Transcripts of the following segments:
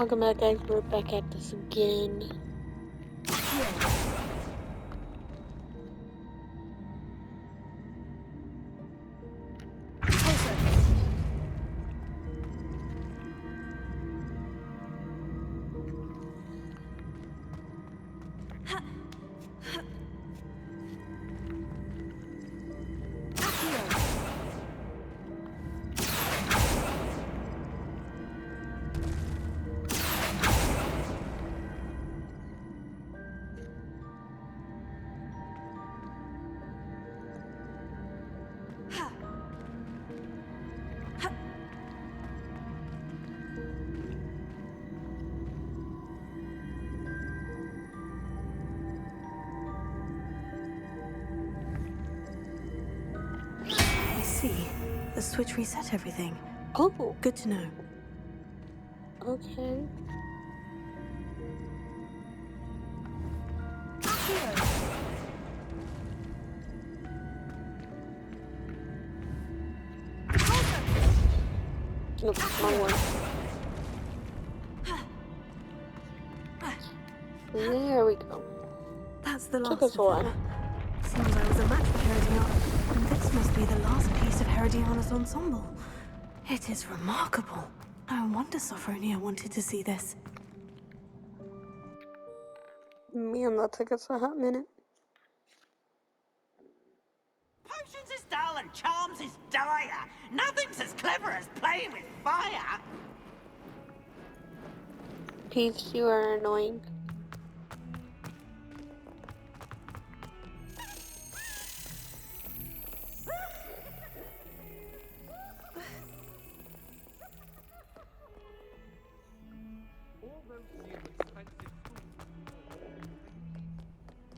Welcome back, guys. We're back at this again. I see. The switch reset everything. Oh, Good to know. okay. Nope, wrong one. There we go. That's the Took last us a of while. them. Seems I was a match for Herodiana, and this must be the last piece of Herodiana's ensemble. It is remarkable. No wonder Sophronia wanted to see this. Man, that took us a hot minute. Potions is dull and charms is dire. Nothing's as clever as playing with fire. Peeves, you are annoying.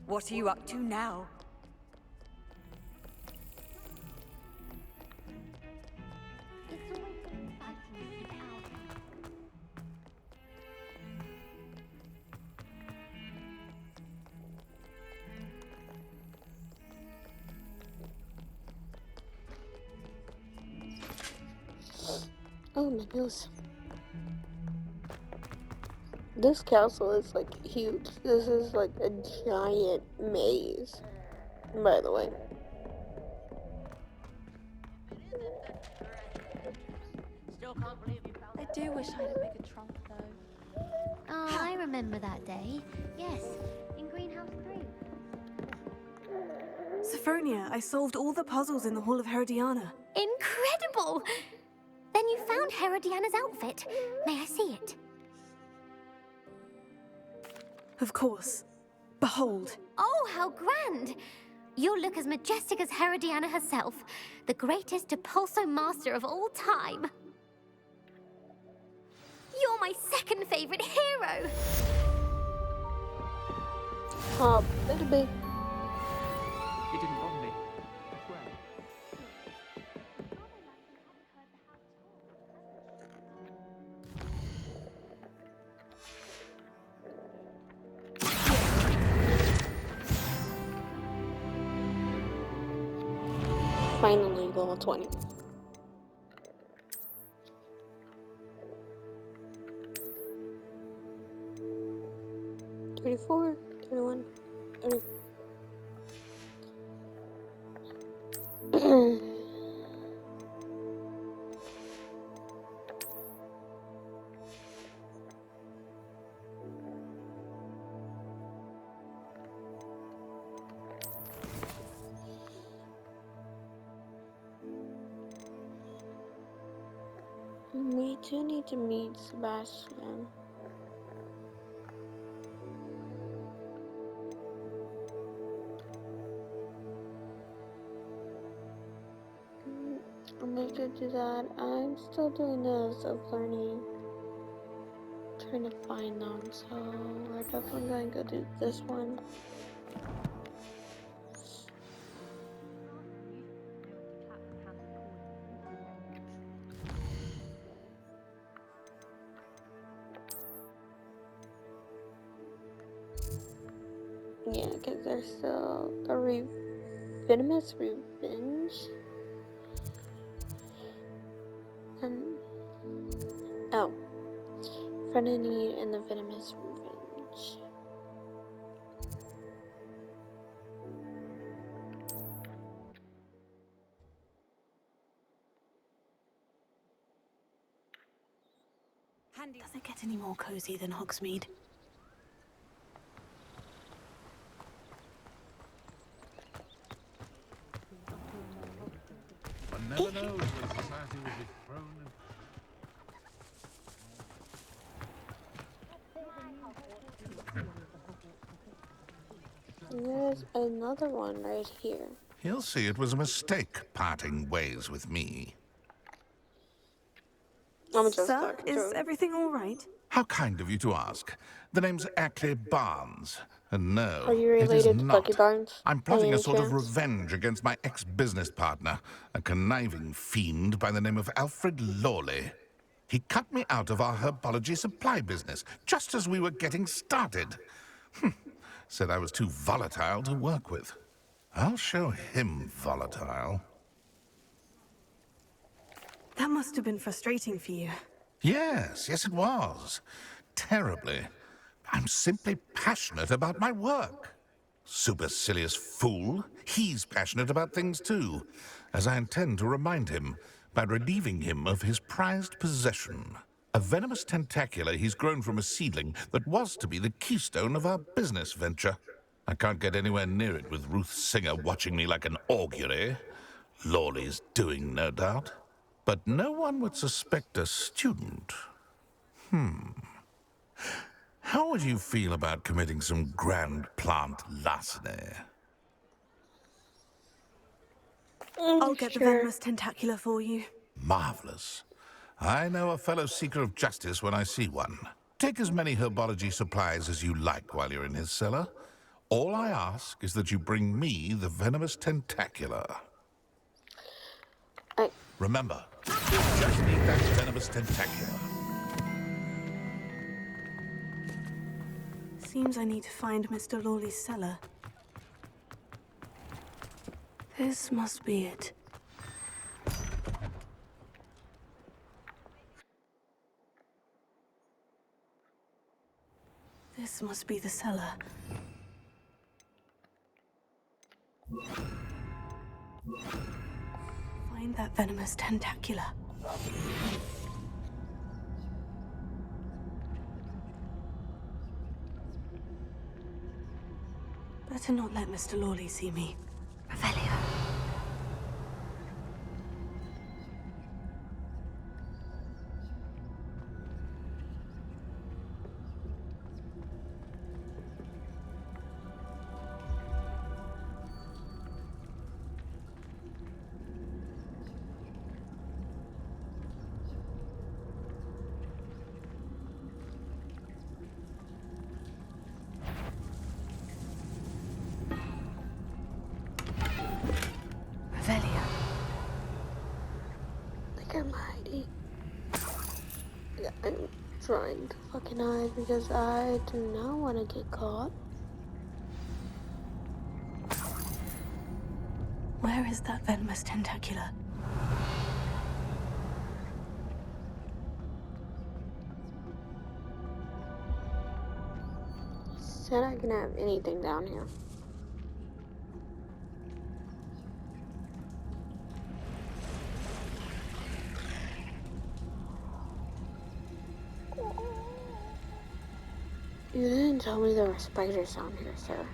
What are you up to now? It's always so exciting to see out. Oh, my nose. This castle is like huge. This is like a giant maze, by the way. I do wish I had a bigger trunk, though. Oh, I remember that day. Yes, in Greenhouse 3. Sophronia, I solved all the puzzles in the Hall of Herodiana. Incredible! Then you found Herodiana's outfit. May I see it? Of course. Behold. Oh, how grand! You'll look as majestic as Herodiana herself, the greatest Depulso master of all time. You're my second favorite hero! Oh, little bit. It didn't bother me. Well, Finally, level 20. $34, $31, $30. We do need to meet Sebastian. I'm going to do that. I'm still doing this of learning, trying to find them, so we're definitely going to go do this one. Yeah, because there's still a venomous revenge. Oh, for gonna need in the venomous revenge. Does it get any more cozy than Hogsmeade? One never knows when society will be thrown in. There's another one right here. He'll see it was a mistake parting ways with me. I'm just Sir, is everything all right? How kind of you to ask. The name's Ackley Barnes. And no, Are you it is related to not. Bucky Barnes? I'm By plotting a any sort of chance? revenge against my ex-business partner, a conniving fiend by the name of Alfred Lawley. He cut me out of our herbology supply business just as we were getting started. Said I was too volatile to work with. I'll show him volatile. That must have been frustrating for you. Yes, it was. Terribly. I'm simply passionate about my work. Supercilious fool. He's passionate about things too, as I intend to remind him by relieving him of his prized possession. A venomous tentacula he's grown from a seedling that was to be the keystone of our business venture. I can't get anywhere near it with Ruth Singer watching me like an augury. Lawley's doing, no doubt. But no one would suspect a student. How would you feel about committing some grand plant larceny? I'll get the venomous tentacula for you. Marvelous. I know a fellow seeker of justice when I see one. Take as many herbology supplies as you like while you're in his cellar. All I ask is that you bring me the venomous tentacula. Remember, just need that venomous tentacula. Seems I need to find Mr. Lawley's cellar. This must be it. This must be the cellar. Find that venomous tentacula. Better not let Mr. Lawley see me. Revelio. Revelio. Like I'm hiding. Yeah, I'm trying to fucking hide because I do not want to get caught. Where is that venomous tentacula? Said I can have anything down here. You didn't tell me there were spiders down here, sir.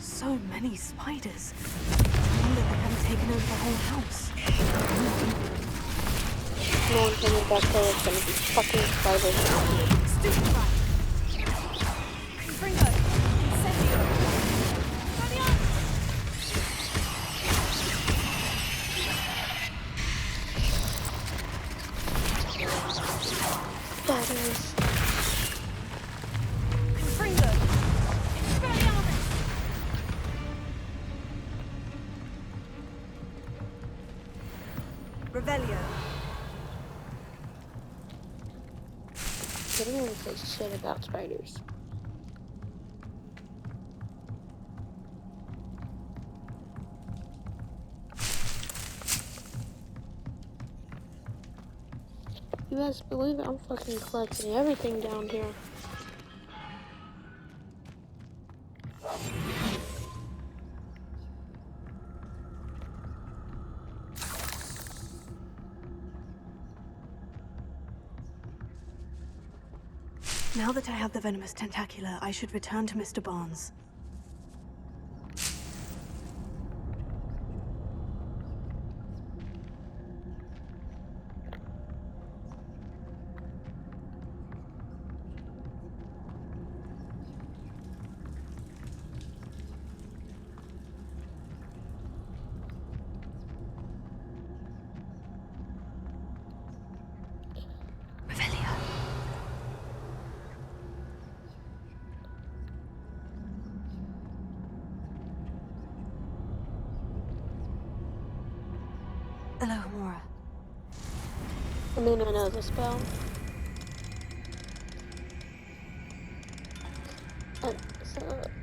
So many spiders. I wonder they haven't taken over the whole house. No one told me that there was gonna be fucking spiders down here. Stupid right. Fringo, incendio. Hurry up! Yes. Confringo! Expelliarmus! Revelio. I don't want to say shit about spiders. You guys believe it? I'm fucking collecting everything down here. Now that I have the venomous tentacula, I should return to Mr. Barnes. Revelio. Hello, Mora. I mean, I know the spell. So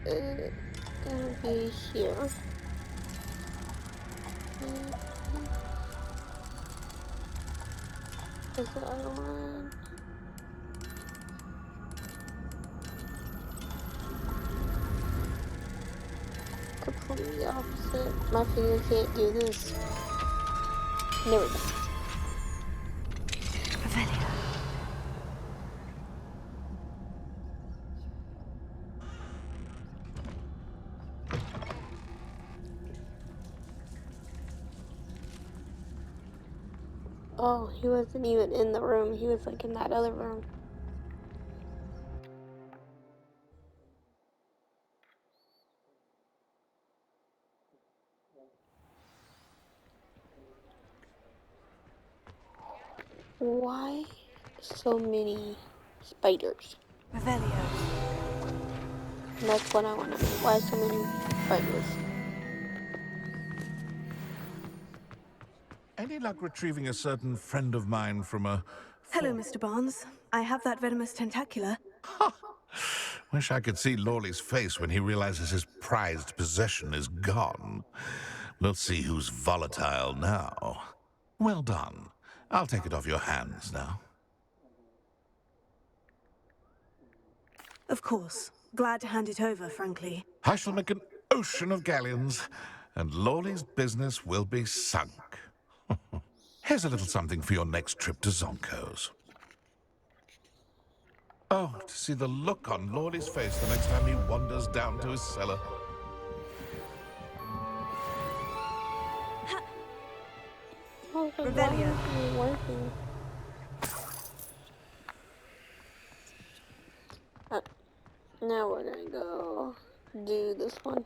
it's gonna be here. Is the other one? Completely opposite. My finger can't do this. There we go. Revelio. Oh, he wasn't even in the room. He was like in that other room. Why so many spiders? Revelio. And that's what I want to know. Why so many spiders? Any luck retrieving a certain friend of mine from a... Hello, Mr. Barnes. I have that venomous tentacula. Wish I could see Lawley's face when he realizes his prized possession is gone. We'll see who's volatile now. Well done. I'll take it off your hands now. Of course. Glad to hand it over, frankly. I shall make an ocean of galleons, and Lawley's business will be sunk. Here's a little something for your next trip to Zonko's. Oh, to see the look on Lawley's face the next time he wanders down to his cellar. Oh, but Revelio. why isn't it working? Now we're gonna go do this one.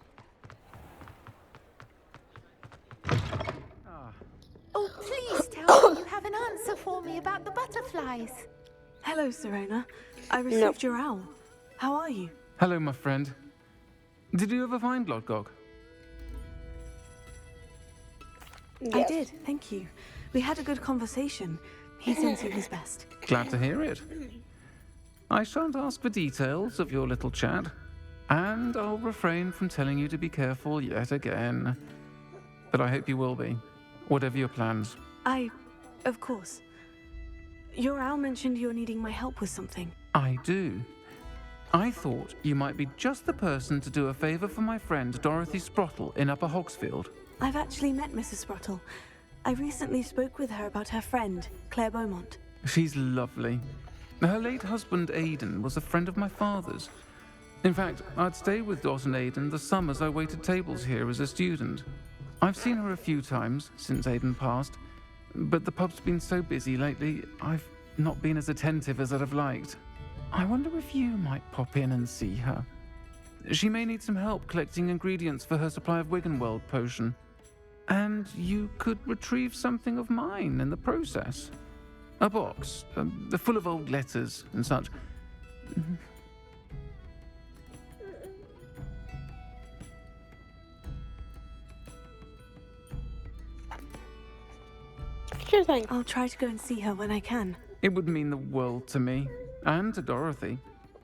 Oh, please tell me you have an answer for me about the butterflies. Hello, Serona. I received your owl. How are you? Hello, my friend. Did you ever find Lodgog? Yes. I did, thank you. We had a good conversation. He sends you his best. Glad to hear it. I shan't ask for details of your little chat, and I'll refrain from telling you to be careful yet again. But I hope you will be, whatever your plans. Of course. Your owl mentioned you're needing my help with something. I do. I thought you might be just the person to do a favor for my friend Dorothy Sprottle in Upper Hogsfield. I've actually met Mrs. Sprottle. I recently spoke with her about her friend, Claire Beaumont. She's lovely. Her late husband Aidan was a friend of my father's. In fact, I'd stay with Dot and Aidan the summers I waited tables here as a student. I've seen her a few times since Aidan passed, but the pub's been so busy lately, I've not been as attentive as I'd have liked. I wonder if you might pop in and see her. She may need some help collecting ingredients for her supply of Wiggenweld potion. And you could retrieve something of mine in the process. A box, full of old letters and such. Sure thing. I'll try to go and see her when I can. It would mean the world to me, and to Dorothy.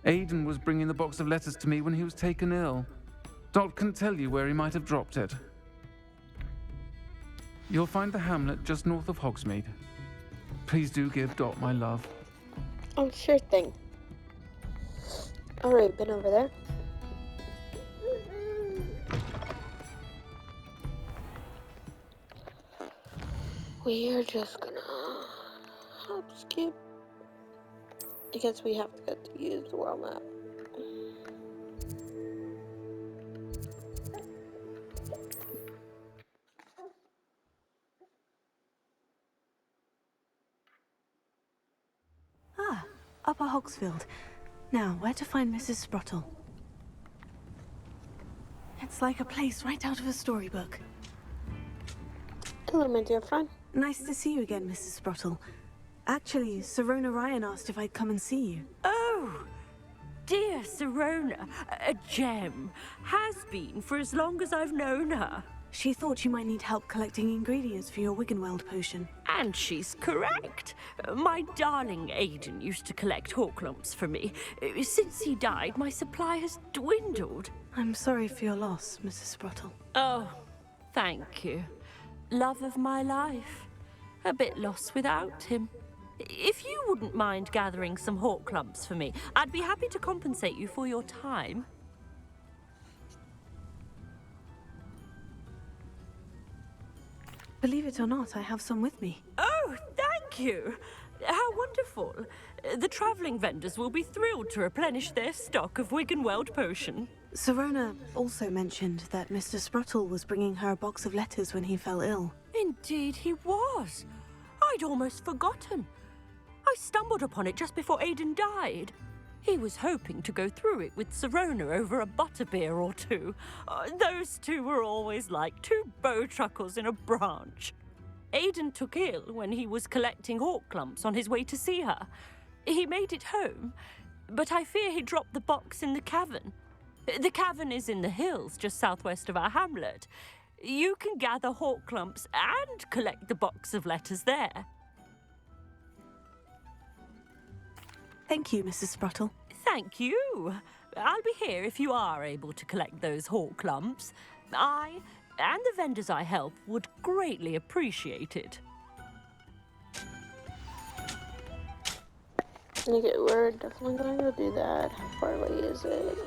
Aiden was bringing the box of letters to me when he was taken ill. Dot can tell you where he might have dropped it. You'll find the hamlet just north of Hogsmeade. Please do give Dot my love. Oh, sure thing. Alright, been over there. We are just gonna hop skip. I guess we have to get to use the world map. Ah, Upper Hogsfield. Now, where to find Mrs. Sprottle? It's like a place right out of a storybook. Hello, my dear friend. Nice to see you again, Mrs. Sprottle. Actually, Sirona Ryan asked if I'd come and see you. Oh, dear Sirona, a gem. Has been for as long as I've known her. She thought you might need help collecting ingredients for your Wiggenweld potion. And she's correct. My darling Aiden used to collect Horklumps for me. Since he died, my supply has dwindled. I'm sorry for your loss, Mrs. Sprottle. Oh, thank you. Love of my life. A bit lost without him. If you wouldn't mind gathering some Horklumps for me, I'd be happy to compensate you for your time. Believe it or not, I have some with me. Oh, thank you! How wonderful. The travelling vendors will be thrilled to replenish their stock of Wiggenweld potion. Sirona also mentioned that Mr. Sprottle was bringing her a box of letters when he fell ill. Indeed he was. I'd almost forgotten. I stumbled upon it just before Aiden died. He was hoping to go through it with Sirona over a butterbeer or two. Those two were always like two bowtruckles in a branch. Aiden took ill when he was collecting Horklumps on his way to see her. He made it home, but I fear he dropped the box in the cavern. The cavern is in the hills just southwest of our hamlet. You can gather Horklumps and collect the box of letters there. Thank you, Mrs. Sprottle. Thank you. I'll be here if you are able to collect those Horklumps. I and the vendors I help would greatly appreciate it. Okay, we're definitely going to do that. How far away is it?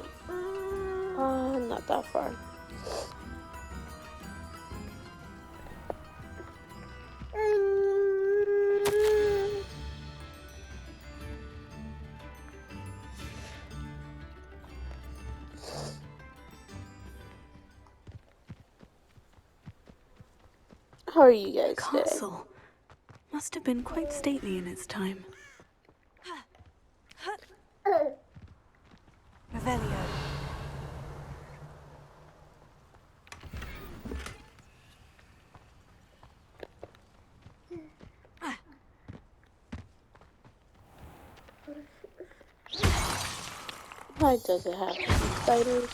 Not that far. How are you guys today? Castle. Must have been quite stately in its time. Revelio. Why does it have spiders?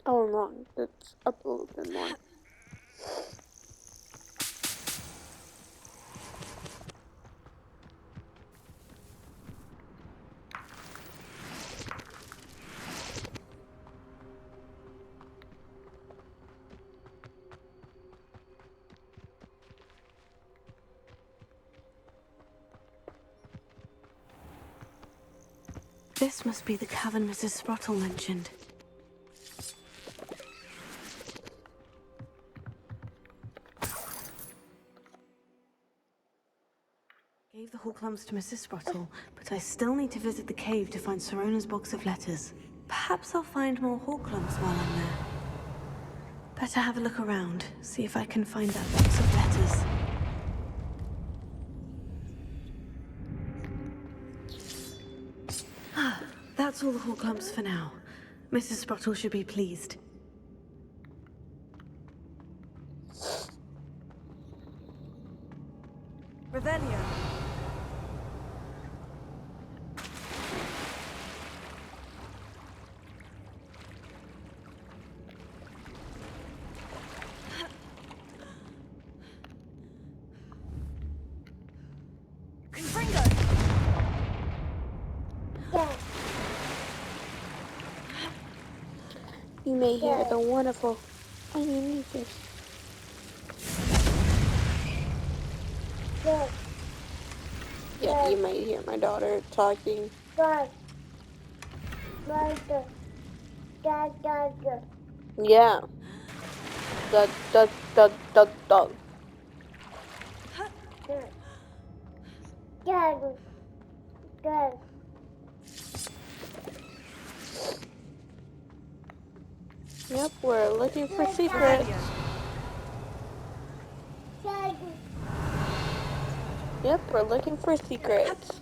Oh, I'm wrong. It's up a little bit more. This must be the cavern Mrs. Sprottle mentioned. Gave the Horklumps to Mrs. Sprottle, but I still need to visit the cave to find Sirona's box of letters. Perhaps I'll find more Horklumps while I'm there. Better have a look around, see if I can find that box of letters. That's all the Horklumps for now. Mrs. Sprottle should be pleased. Revelio. You may hear the wonderful tiny music. Yeah, you might hear my daughter talking. Yeah. Dog. Yep, we're looking for secrets. Yep, we're looking for secrets.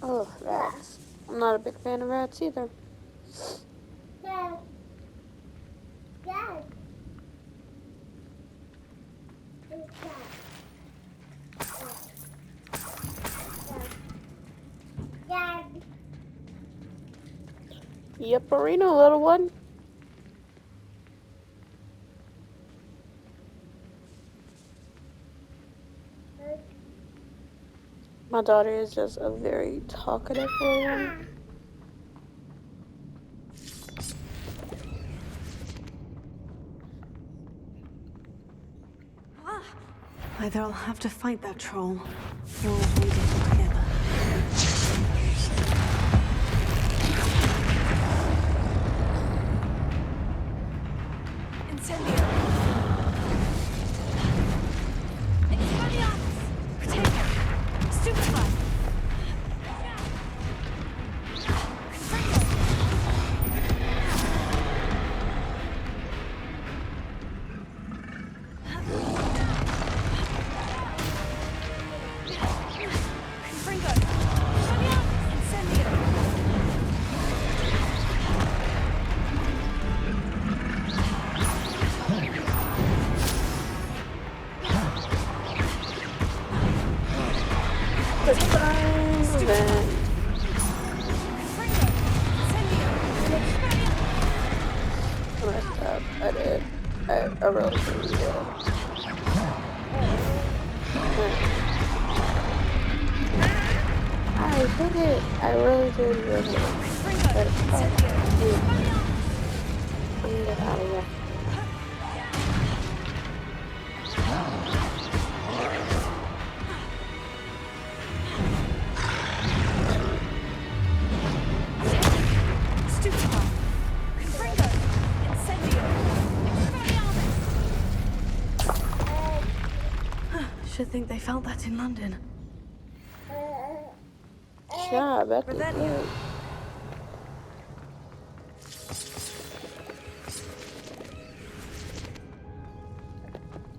Oh, rats. I'm not a big fan of rats either. Yep, Arena, little one. My daughter is just a very talkative little one. Either I'll have to fight that troll, or avoid it altogether. I really shouldn't do it. I did it. I really did it. But, I'm gonna get out of here. Should think they felt that in London. Yeah, I bet they did.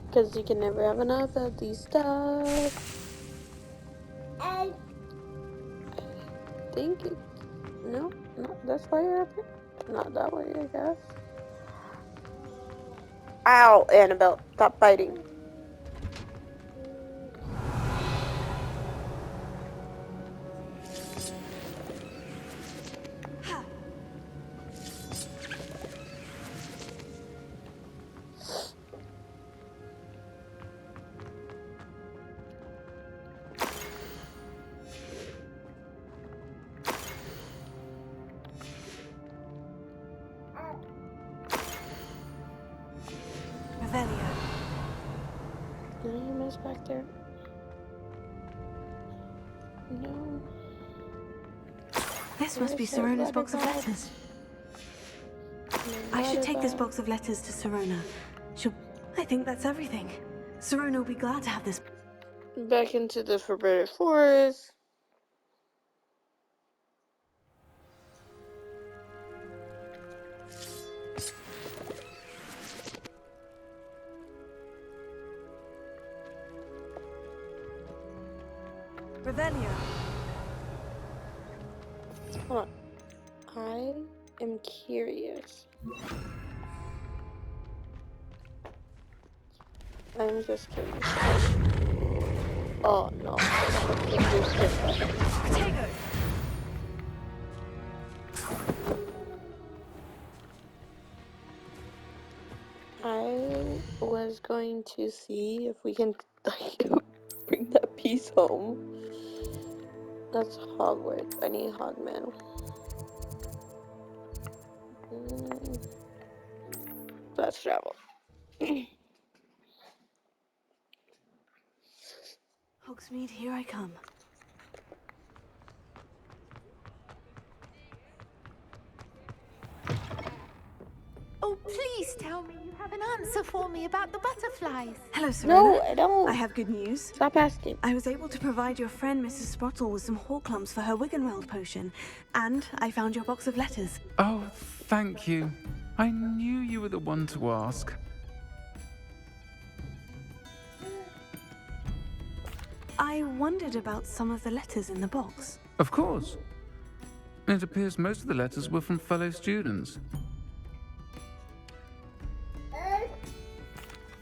Because you can never have enough of these stuff. I think it... No, not this way up here. Not that way, I guess. Ow, Annabelle, stop biting. Any mess back there? No. This must be Sirona's box of letters. I should take this box of letters to Sirona. I think that's everything. Sirona will be glad to have this. Back into the Forbidden Forest. Revelio. Hold on. I am curious. I'm just curious. Oh no. Potato. I was going to see if we can like bring that piece home. That's Hogwarts. I need Hogman. Let's travel. Hogsmeade, here I come. Oh, please tell me you have an answer for me about the butterflies. Hello, Serena. No, I don't. I have good news. Stop asking. I was able to provide your friend Mrs. Sprottle with some Horklumps for her Wiggenweld potion, and I found your box of letters. Oh, thank you. I knew you were the one to ask. I wondered about some of the letters in the box. Of course. It appears most of the letters were from fellow students.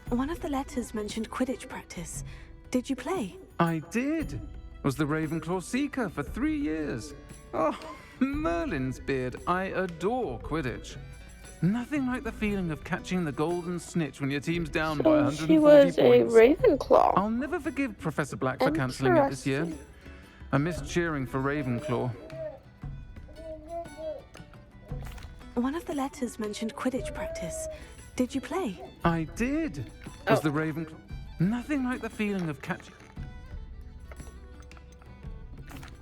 One of the letters mentioned Quidditch practice. Did you play? I did. Was the Ravenclaw Seeker for 3 years. Oh, Merlin's beard. I adore Quidditch. Nothing like the feeling of catching the golden snitch when your team's down by 140 she was points. a Ravenclaw. I'll never forgive Professor Black for cancelling it this year. I missed cheering for Ravenclaw. One of the letters mentioned Quidditch practice. Did you play? I did. Was the Ravenclaw... Nothing like the feeling of catching...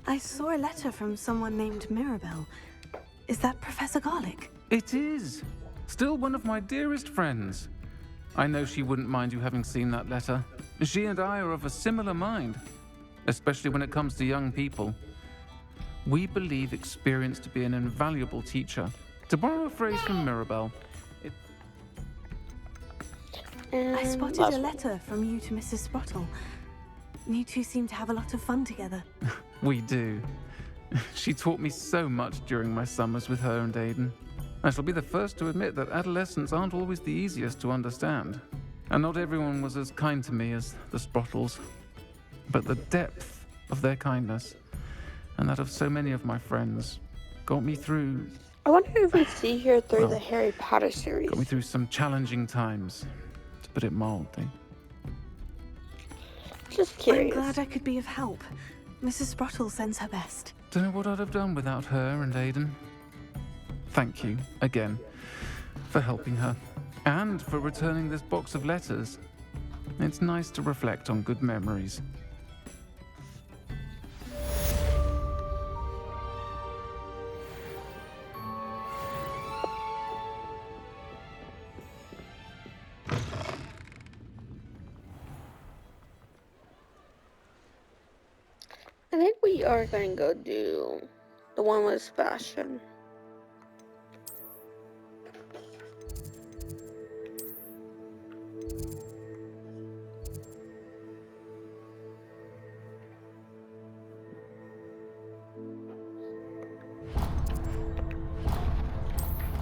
I saw a letter from someone named Mirabelle. Is that Professor Garlick? It is. Still one of my dearest friends. I know she wouldn't mind you having seen that letter. She and I are of a similar mind, especially when it comes to young people. We believe experience to be an invaluable teacher. To borrow a phrase from Mirabelle, I spotted a letter from you to Mrs. Sprottle. You two seem to have a lot of fun together. we do. She taught me so much during my summers with her and Aidan. I shall be the first to admit that adolescents aren't always the easiest to understand. And not everyone was as kind to me as the Sprottles. But the depth of their kindness, and that of so many of my friends, got me through... I wonder if we see her through the Harry Potter series. Got me through some challenging times, to put it mildly. Just curious. I'm glad I could be of help. Mrs. Sprottle sends her best. Don't know what I'd have done without her and Aidan. Thank you, again, for helping her, and for returning this box of letters. It's nice to reflect on good memories. I think we are going to go do the one with Sebastian.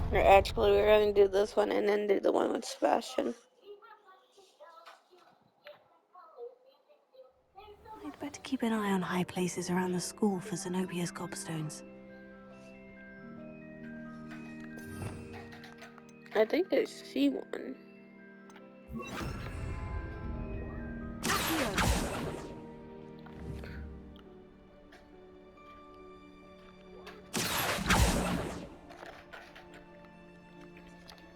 Or actually, we're going to do this one and then do the one with Sebastian. I'd better keep an eye on high places around the school for Zenobia's gobstones. I think I see one.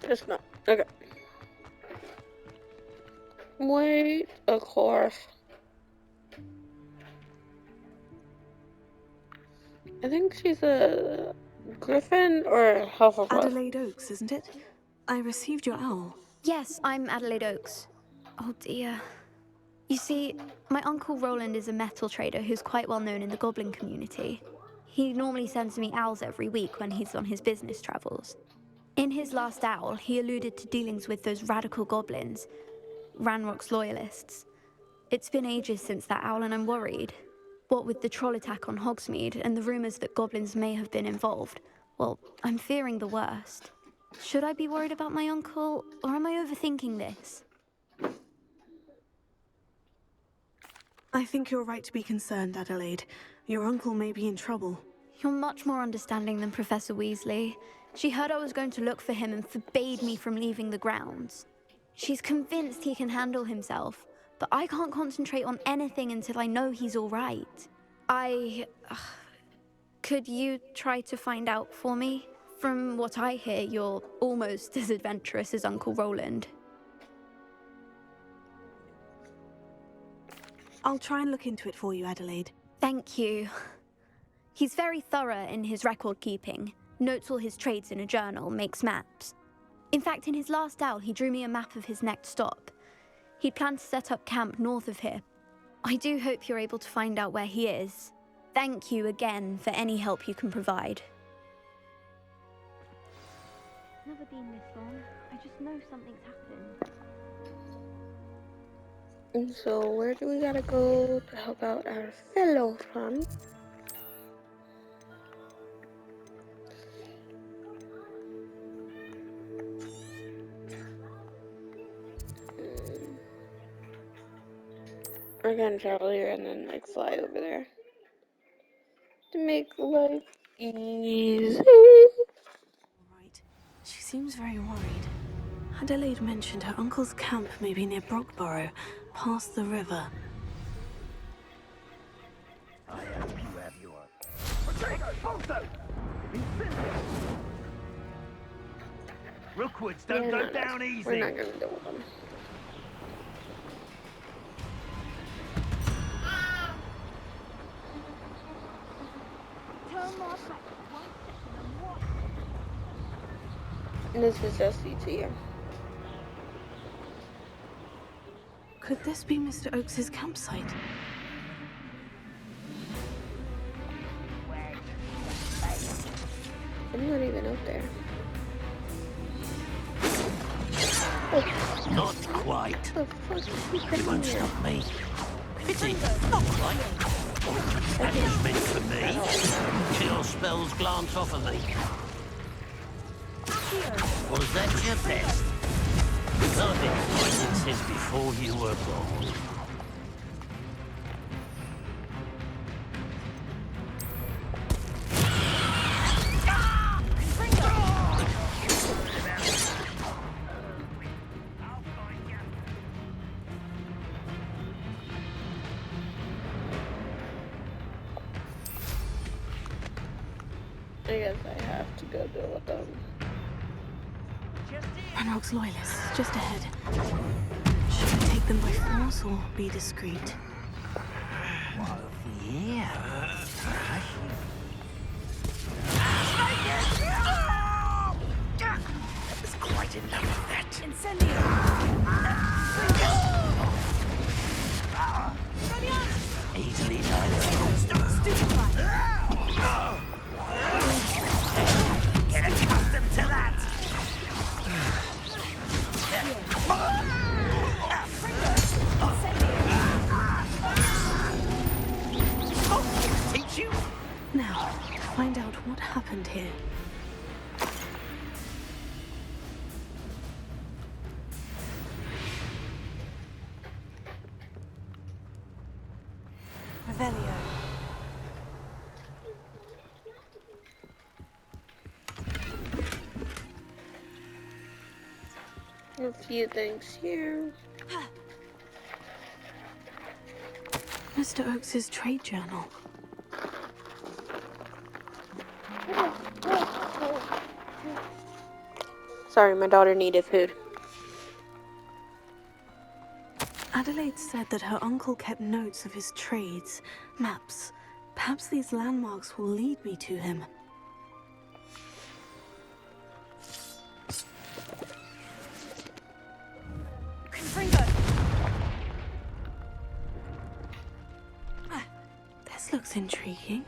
Just not. Okay. Wait, of course. I think she's a Griffin or a Hufflepuff. Adelaide Oaks, isn't it? I received your owl. Yes, I'm Adelaide Oaks. Oh dear. You see, my uncle Roland is a metal trader who's quite well known in the goblin community. He normally sends me owls every week when he's on his business travels. In his last owl, he alluded to dealings with those radical goblins, Ranrock's loyalists. It's been ages since that owl and I'm worried. What with the troll attack on Hogsmeade and the rumours that goblins may have been involved, well, I'm fearing the worst. Should I be worried about my uncle, or am I overthinking this? I think you're right to be concerned, Adelaide. Your uncle may be in trouble. You're much more understanding than Professor Weasley. She heard I was going to look for him and forbade me from leaving the grounds. She's convinced he can handle himself, but I can't concentrate on anything until I know he's all right. Could you try to find out for me? From what I hear, you're almost as adventurous as Uncle Roland. I'll try and look into it for you, Adelaide. Thank you. He's very thorough in his record keeping, notes all his trades in a journal, makes maps. In fact, in his last owl, he drew me a map of his next stop. He planned to set up camp north of here. I do hope you're able to find out where he is. Thank you again for any help you can provide. Never been this long. I just know something's happened. And so, where do we gotta go to help out our fellow friend? We're gonna travel here and then like fly over there to make life easy. Right. She seems very worried. Adelaide mentioned her uncle's camp may be near Brockborough, past the river. I hope you have your potato photo. Rookwoods don't go down easy. We're not gonna deal with them. This is just CT. Could this be Mr. Oakes's campsite? I'm not even up there. Not quite. What the fuck? You won't stop me. Pity, not quite. That was meant for me. Chill spells glance off of me. Was that your best? I've been fighting since before you were born. I guess I have to go deal with them. Ranrock's loyalists, just ahead. Should I take them by force or be discreet? Yeah. That was quite enough of that. Easily done. Get accustomed to that. Teach you? Now, find out what happened here. Revelio. A few things here. Mr. Oakes's trade journal. Sorry, my daughter needed food. Adelaide said that her uncle kept notes of his trades, maps. Perhaps these landmarks will lead me to him. This looks intriguing.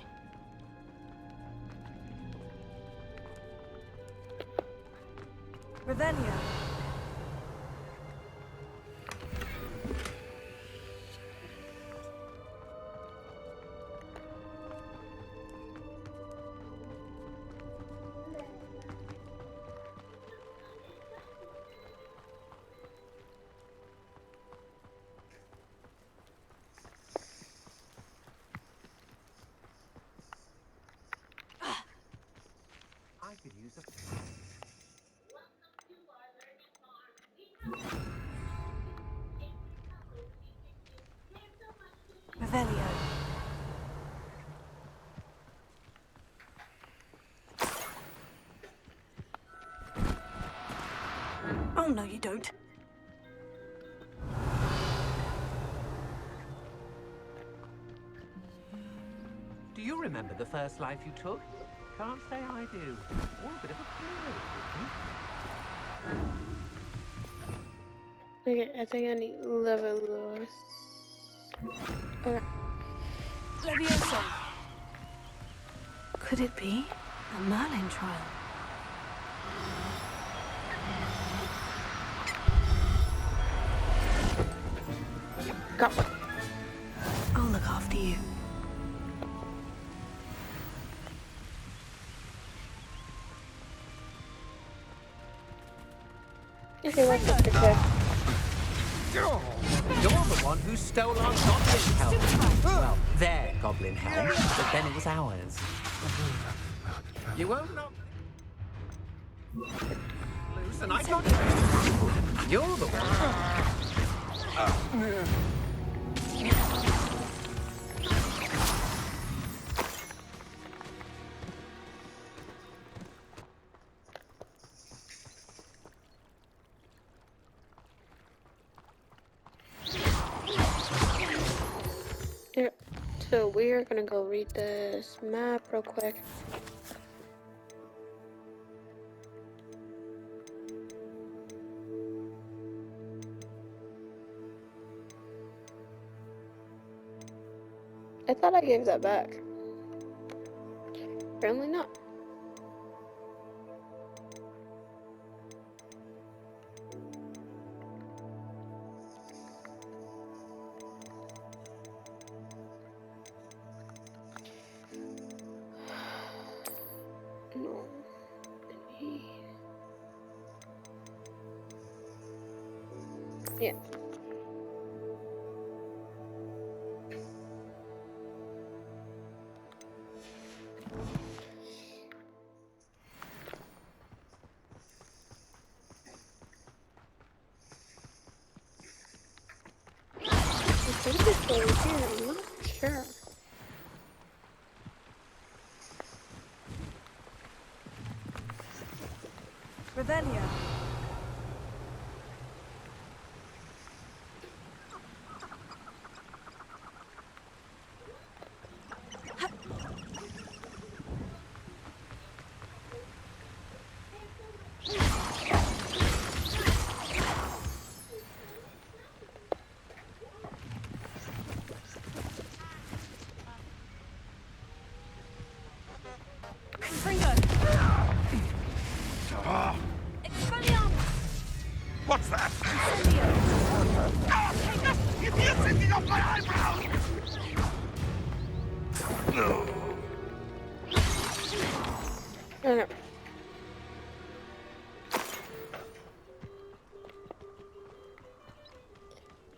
Revelio. use a... Revelio. Oh, no, you don't. Do you remember the first life you took? Can't say I do. All a bit of a clue. Okay, I think I need level loss. Okay. Levioso. Could it be a Merlin trial? Got one. I'll look after you. Okay, what's up, okay. You're the one who stole our goblin helm. Well, their goblin helm, but then it was ours. You won't knock loose, and I got it. You're the one. Yeah, so we are gonna go read this map real quick. I thought I gave that back. Apparently not. No. Yeah. I think it's over here, I'm not sure. Revelio. What's that? You're sitting on my eyebrow! No. Okay.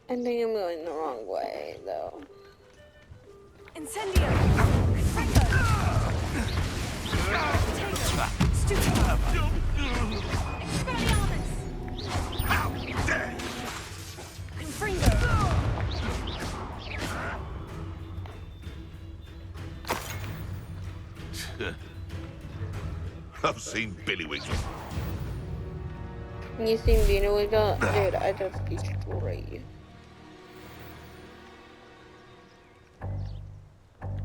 I think I'm going the wrong way, though. Incendio. How dare you! I've seen Billywigs. You seen Dina Wiggle? Dude, I just destroy you.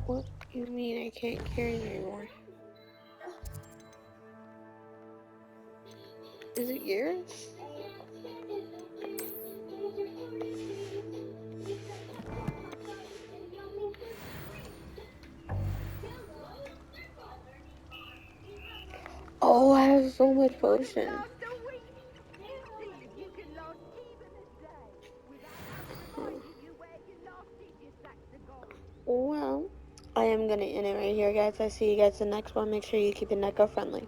What do you mean I can't carry you anymore? Is it yours? Oh, I have so much potion. Well, I am gonna end it right here, guys. I see you guys in the next one. Make sure you keep it Neko friendly.